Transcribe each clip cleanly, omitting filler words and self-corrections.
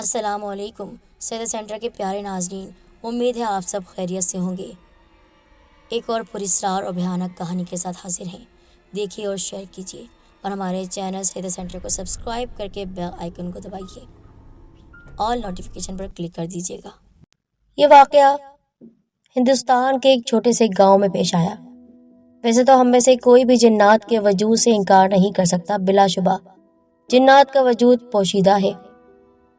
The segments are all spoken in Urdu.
السلام علیکم سیدہ سینٹر کے پیارے ناظرین، امید ہے آپ سب خیریت سے ہوں گے۔ ایک اور پراسرار اور بھیانک کہانی کے ساتھ حاضر ہیں۔ دیکھیے اور شیئر کیجیے اور ہمارے چینل سیدہ سینٹر کو سبسکرائب کر کے بیل آئیکن کو دبائیے، آل نوٹیفیکیشن پر کلک کر دیجیے گا۔ یہ واقعہ ہندوستان کے ایک چھوٹے سے گاؤں میں پیش آیا۔ ویسے تو ہم میں سے کوئی بھی جنات کے وجود سے انکار نہیں کر سکتا، بلا شبہ جنات کا وجود پوشیدہ ہے۔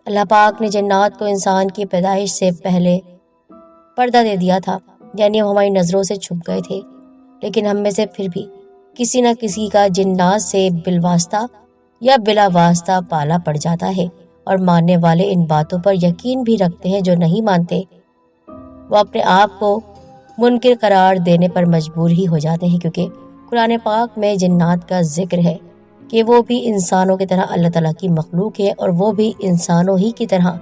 اللہ پاک نے جنات کو انسان کی پیدائش سے پہلے پردہ دے دیا تھا، یعنی وہ ہماری نظروں سے چھپ گئے تھے، لیکن ہم میں سے پھر بھی کسی نہ کسی کا جنات سے بالواسطہ یا بلا واسطہ پالا پڑ جاتا ہے، اور ماننے والے ان باتوں پر یقین بھی رکھتے ہیں۔ جو نہیں مانتے وہ اپنے آپ کو منکر قرار دینے پر مجبور ہی ہو جاتے ہیں، کیونکہ قرآن پاک میں جنات کا ذکر ہے کہ وہ بھی انسانوں کی طرح اللہ تعالیٰ کی مخلوق ہے، اور وہ بھی انسانوں ہی کی طرح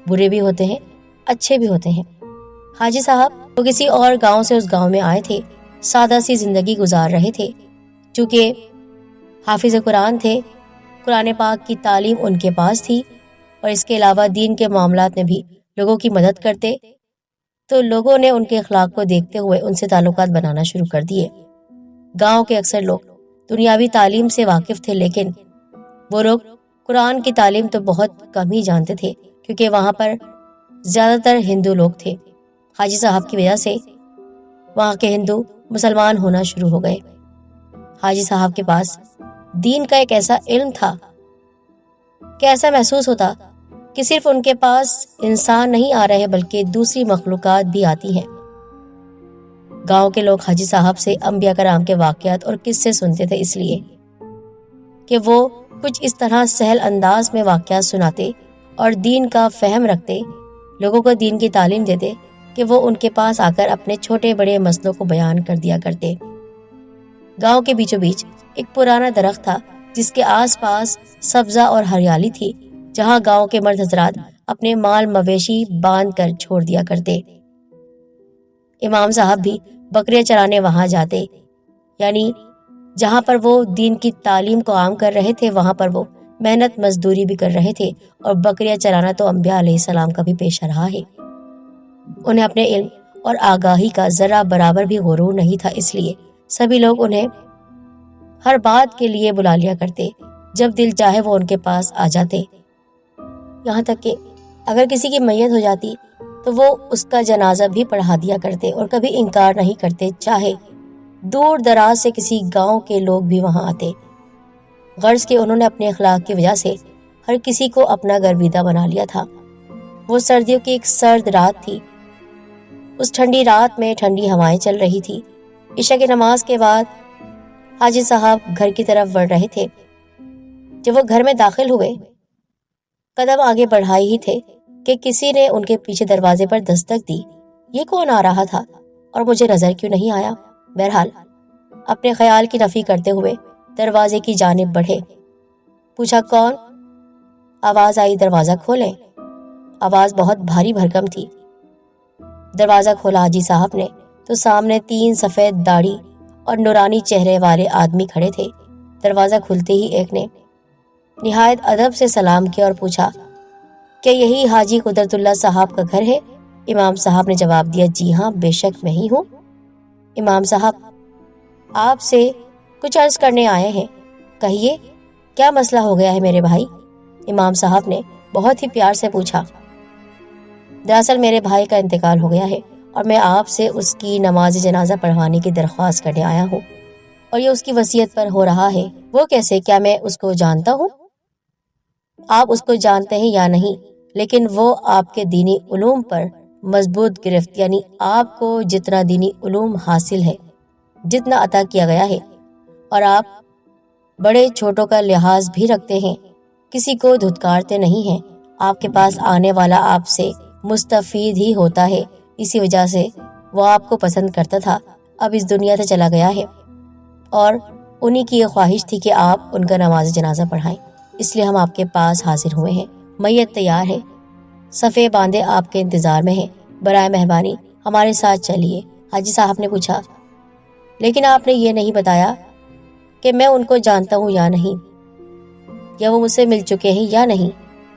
برے بھی ہوتے ہیں، اچھے بھی ہوتے ہیں۔ حاجی صاحب وہ کسی اور گاؤں سے اس گاؤں میں آئے تھے، سادہ سی زندگی گزار رہے تھے۔ چونکہ حافظ قرآن تھے، قرآن پاک کی تعلیم ان کے پاس تھی، اور اس کے علاوہ دین کے معاملات میں بھی لوگوں کی مدد کرتے، تو لوگوں نے ان کے اخلاق کو دیکھتے ہوئے ان سے تعلقات بنانا شروع کر دیے۔ گاؤں کے اکثر لوگ دنیاوی تعلیم سے واقف تھے، لیکن وہ لوگ قرآن کی تعلیم تو بہت کم ہی جانتے تھے، کیونکہ وہاں پر زیادہ تر ہندو لوگ تھے۔ حاجی صاحب کی وجہ سے وہاں کے ہندو مسلمان ہونا شروع ہو گئے۔ حاجی صاحب کے پاس دین کا ایک ایسا علم تھا کہ ایسا محسوس ہوتا کہ صرف ان کے پاس انسان نہیں آ رہے بلکہ دوسری مخلوقات بھی آتی ہیں۔ گاؤں کے لوگ حاجی صاحب سے انبیاء کرام کے واقعات اور قصے سنتے تھے، اس لیے کہ وہ کچھ اس طرح سہل انداز میں واقعات سناتے اور دین کا فہم رکھتے، لوگوں کو دین کی تعلیم دیتے کہ وہ ان کے پاس آ کر اپنے چھوٹے بڑے مسئلوں کو بیان کر دیا کرتے۔ گاؤں کے بیچوں بیچ ایک پرانا درخت تھا جس کے آس پاس سبزہ اور ہریالی تھی، جہاں گاؤں کے مرد حضرات اپنے مال مویشی باندھ کر چھوڑ دیا کرتے۔ امام صاحب بھی بکریاں چرانے وہاں جاتے، یعنی جہاں پر وہ دین کی تعلیم کو عام کر رہے تھے وہاں پر وہ محنت مزدوری بھی کر رہے تھے، اور بکریاں چرانا تو انبیاء علیہ السلام کا بھی پیشہ رہا ہے۔ انہیں اپنے علم اور آگاہی کا ذرا برابر بھی غرور نہیں تھا، اس لیے سبھی لوگ انہیں ہر بات کے لیے بلا لیا کرتے، جب دل چاہے وہ ان کے پاس آ جاتے۔ یہاں تک کہ اگر کسی کی میت ہو جاتی تو وہ اس کا جنازہ بھی پڑھا دیا کرتے، اور کبھی انکار نہیں کرتے، چاہے دور دراز سے کسی گاؤں کے لوگ بھی وہاں آتے۔ غرض کہ انہوں نے اپنے اخلاق کی وجہ سے ہر کسی کو اپنا گرویدہ بنا لیا تھا۔ وہ سردیوں کی ایک سرد رات تھی۔ اس ٹھنڈی رات میں ٹھنڈی ہوائیں چل رہی تھی۔ عشاء کی نماز کے بعد حاجی صاحب گھر کی طرف بڑھ رہے تھے۔ جب وہ گھر میں داخل ہوئے، قدم آگے بڑھائے ہی تھے کہ کسی نے ان کے پیچھے دروازے پر دستک دی۔ یہ کون آ رہا تھا اور مجھے نظر کیوں نہیں آیا؟ بہرحال اپنے خیال کی نفی کرتے ہوئے دروازے کی جانب بڑھے۔ پوچھا کون؟ آواز آئی دروازہ کھولیں۔ آواز بہت بھاری بھرکم تھی۔ دروازہ کھولا حاجی صاحب نے تو سامنے 3 سفید داڑھی اور نورانی چہرے والے آدمی کھڑے تھے۔ دروازہ کھلتے ہی ایک نے نہایت ادب سے سلام کیا اور پوچھا کہ یہی حاجی قدرت اللہ صاحب کا گھر ہے؟ امام صاحب نے جواب دیا، جی ہاں، بے شک میں ہی ہوں۔ امام صاحب آپ سے کچھ عرض کرنے آئے ہیں، کہیے کیا مسئلہ ہو گیا ہے میرے بھائی؟ امام صاحب نے بہت ہی پیار سے پوچھا۔ دراصل میرے بھائی کا انتقال ہو گیا ہے، اور میں آپ سے اس کی نماز جنازہ پڑھوانے کی درخواست کرنے آیا ہوں، اور یہ اس کی وصیت پر ہو رہا ہے۔ وہ کیسے؟ کیا میں اس کو جانتا ہوں؟ آپ اس کو جانتے ہیں یا نہیں، لیکن وہ آپ کے دینی علوم پر مضبوط گرفت، یعنی آپ کو جتنا دینی علوم حاصل ہے، جتنا عطا کیا گیا ہے، اور آپ بڑے چھوٹوں کا لحاظ بھی رکھتے ہیں، کسی کو دھتکارتے نہیں ہیں۔ آپ کے پاس آنے والا آپ سے مستفید ہی ہوتا ہے، اسی وجہ سے وہ آپ کو پسند کرتا تھا، اب اس دنیا سے چلا گیا ہے، اور انہی کی یہ خواہش تھی کہ آپ ان کا نماز جنازہ پڑھائیں، اس لیے ہم آپ کے پاس حاضر ہوئے ہیں۔ میت تیار ہے، صفے باندھے آپ کے انتظار میں ہیں، برائے مہربانی ہمارے ساتھ چلیے۔ حاجی صاحب نے پوچھا، لیکن آپ نے یہ نہیں بتایا کہ میں ان کو جانتا ہوں یا نہیں، یا وہ مجھ سے مل چکے ہیں یا نہیں۔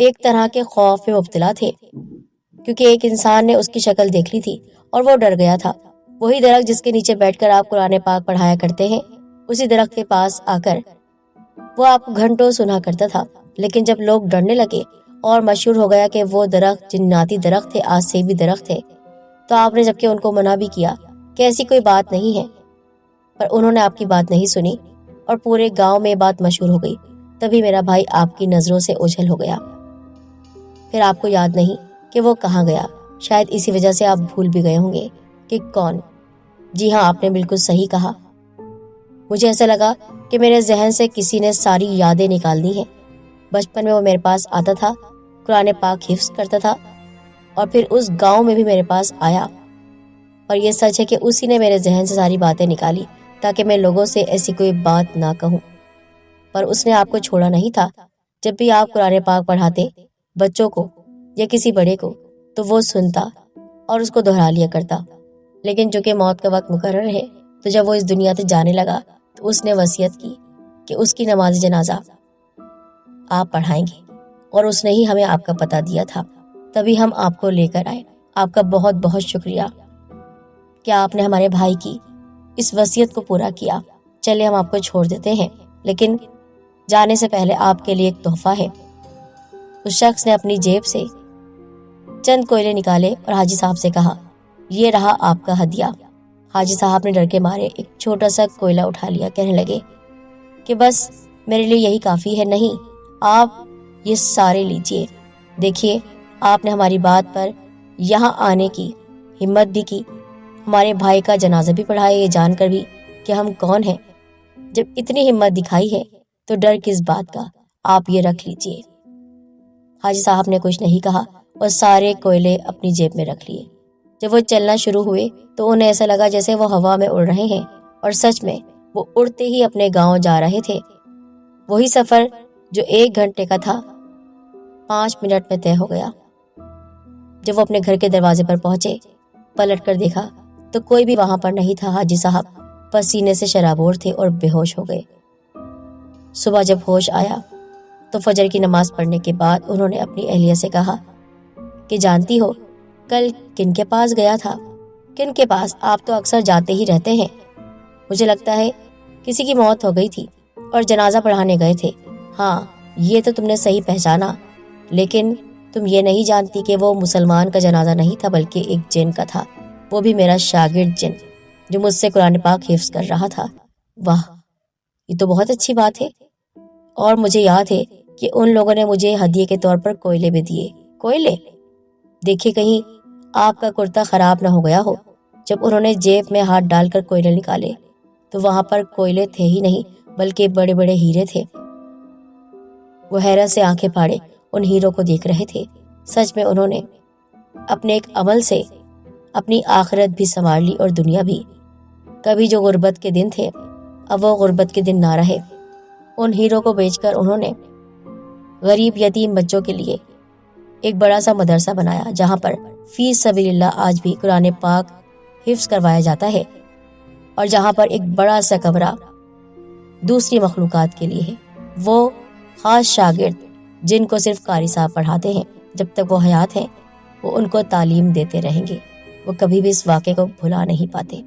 ایک طرح کے خوف میں مبتلا تھے، کیونکہ ایک انسان نے اس کی شکل دیکھ لی تھی اور وہ ڈر گیا تھا۔ وہی درخت جس کے نیچے بیٹھ کر آپ قرآن پاک پڑھایا کرتے ہیں، اسی درخت کے پاس آ کر وہ آپ کو گھنٹوں سنا کرتا تھا۔ لیکن جب لوگ ڈرنے لگے اور مشہور ہو گیا کہ وہ درخت جناتی درخت ہے، آج سے بھی درخت ہے، تو آپ نے جبکہ ان کو منع بھی کیا کہ ایسی کوئی بات نہیں ہے، پر انہوں نے آپ کی بات نہیں سنی اور پورے گاؤں میں یہ بات مشہور ہو گئی۔ تبھی میرا بھائی آپ کی نظروں سے اوجھل ہو گیا۔ پھر آپ کو یاد نہیں کہ وہ کہاں گیا۔ شاید اسی وجہ سے آپ بھول بھی گئے ہوں گے کہ کون۔ جی ہاں، آپ نے بالکل صحیح کہا۔ مجھے ایسا لگا کہ میرے ذہن سے کسی نے ساری یادیں نکال دی ہیں۔ بچپن میں وہ میرے پاس آتا تھا، قرآن پاک حفظ کرتا تھا، اور پھر اس گاؤں میں بھی میرے پاس آیا، اور یہ سچ ہے کہ اسی نے میرے ذہن سے ساری باتیں نکالی تاکہ میں لوگوں سے ایسی کوئی بات نہ کہوں۔ پر اس نے آپ کو چھوڑا نہیں تھا۔ جب بھی آپ قرآن پاک پڑھاتے بچوں کو یا کسی بڑے کو، تو وہ سنتا اور اس کو دہرا لیا کرتا۔ لیکن چونکہ موت کا وقت مقرر ہے، تو جب وہ اس دنیا سے جانے لگا تو اس نے وصیت کی کہ اس کی نماز جنازہ آپ پڑھائیں گے، اور اس نے ہی ہمیں آپ کا پتہ دیا تھا۔ تبھی ہم آپ کو لے کر آئے۔ آپ کا بہت بہت شکریہ کہ آپ نے ہمارے بھائی کی اس وصیت کو پورا کیا۔ چلے ہم آپ کو چھوڑ دیتے ہیں، لیکن جانے سے پہلے آپ کے لیے ایک تحفہ ہے۔ اس شخص نے اپنی جیب سے چند کوئلے نکالے اور حاجی صاحب سے کہا، یہ رہا آپ کا ہدیہ۔ حاجی صاحب نے ڈر کے مارے ایک چھوٹا سا کوئلہ اٹھا لیا، کہنے لگے کہ بس میرے لیے یہی کافی ہے۔ نہیں، آپ یہ سارے لیجئے۔ دیکھیے، آپ نے ہماری بات پر یہاں آنے کی ہمت بھی کی، ہمارے بھائی کا جنازہ بھی پڑھایا، یہ جان کر بھی کہ ہم کون ہیں۔ جب اتنی ہمت دکھائی ہے تو ڈر کس بات کا، آپ یہ رکھ لیجئے۔ حاجی صاحب نے کچھ نہیں کہا اور سارے کوئلے اپنی جیب میں رکھ لیے۔ جب وہ چلنا شروع ہوئے تو انہیں ایسا لگا جیسے وہ ہوا میں اڑ رہے ہیں، اور سچ میں وہ اڑتے ہی اپنے گاؤں جا رہے تھے۔ وہی سفر جو 1 گھنٹے کا تھا 5 منٹ میں طے ہو گیا۔ جب وہ اپنے گھر کے دروازے پر پہنچے، پلٹ کر دیکھا تو کوئی بھی وہاں پر نہیں تھا۔ حاجی صاحب پسینے سے شرابور تھے اور بے ہوش ہو گئے۔ صبح جب ہوش آیا تو فجر کی نماز پڑھنے کے بعد انہوں نے اپنی اہلیہ سے کہا کہ جانتی ہو کل کن کے پاس گیا تھا؟ کن کے پاس؟ آپ تو اکثر جاتے ہی رہتے ہیں۔ مجھے لگتا ہے کسی کی موت ہو گئی تھی اور جنازہ پڑھانے گئے تھے۔ ہاں، یہ تو تم نے صحیح پہچانا، لیکن تم یہ نہیں جانتی کہ وہ مسلمان کا جنازہ نہیں تھا بلکہ ایک جن کا تھا، وہ بھی میرا شاگرد جن جو مجھ سے قرآن پاک حفظ کر رہا تھا۔ واہ، یہ تو بہت اچھی بات ہے۔ اور مجھے یاد ہے کہ ان لوگوں نے مجھے ہدیے کے طور پر کوئلے بھی دیے۔ کوئلے؟ دیکھیے کہیں آپ کا کرتا خراب نہ ہو گیا ہو۔ جب انہوں نے جیب میں ہاتھ ڈال کر کوئلے نکالے تو وہاں پر کوئلے تھے ہی نہیں بلکہ بڑے بڑے ہیرے تھے۔ وہ حیرت سے آنکھیں پھاڑے ان ہیروں کو دیکھ رہے تھے۔ سچ میں انہوں نے اپنے ایک عمل سے اپنی آخرت بھی سنوار لی اور دنیا بھی۔ کبھی جو غربت کے دن تھے، اب وہ غربت کے دن نہ رہے۔ ان ہیروں کو بیچ کر انہوں نے غریب یتیم بچوں کے لیے ایک بڑا سا مدرسہ بنایا، جہاں پر فی سبیل اللہ آج بھی قرآن پاک حفظ کروایا جاتا ہے، اور جہاں پر ایک بڑا سا کمرہ دوسری مخلوقات کے لیے ہے۔ وہ خاص شاگرد جن کو صرف قاری صاحب پڑھاتے ہیں، جب تک وہ حیات ہیں وہ ان کو تعلیم دیتے رہیں گے۔ وہ کبھی بھی اس واقعے کو بھلا نہیں پاتے۔